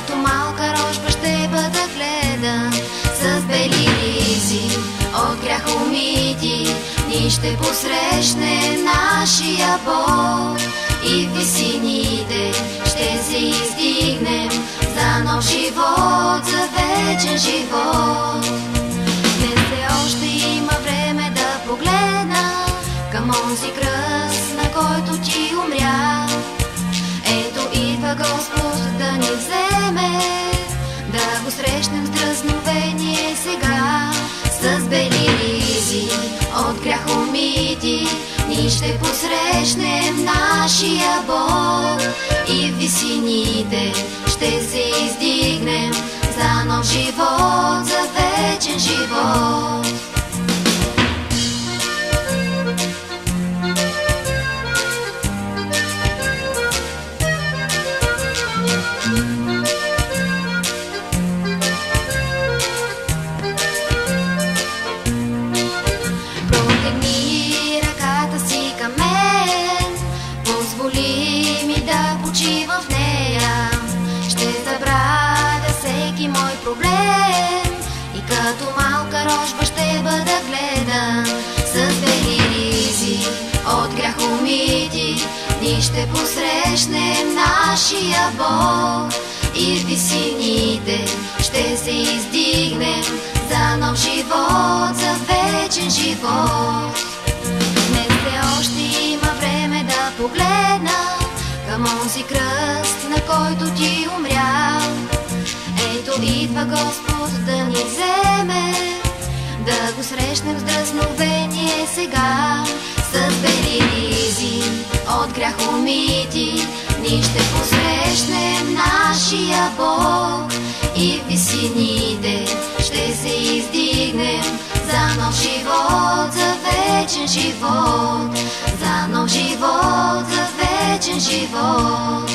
като малка рожба ще бъда гледан с бели ризи от грях умити. Ние ще посрещнем нашия Бог и в висините ще се издигнем за нов живот, за вечен живот. Днес все още има време да погледна към онзи кръст, на който ти умря. Ето идва Господ да ни вземе, да го срещнем с дразновение сега. С бели ризи от грях умити, ние ще посрещнем нашия Бог и в висините ще се издигнем за нов живот, за вечен живот. Протегни ръката си към мен, позволи ми да почивам в нея. Ще забравя всеки мой проблем и като малка рожба ще бъда гледан с бели ризи от грях умити. Ние ще посрещнем нашия Бог и в висините ще се издигнем за нов живот, за вечен живот. Днес все още има време да погледна към онзи кръст, на който ти умря. Ето идва Господ да ни вземе, да го срещнем с дразновение сега. С бели ризи от грях умити, ние ще посрещнем нашия Бог и в висините ще се издигнем за нов живот, за вечен живот. За нов живот, за вечен живот.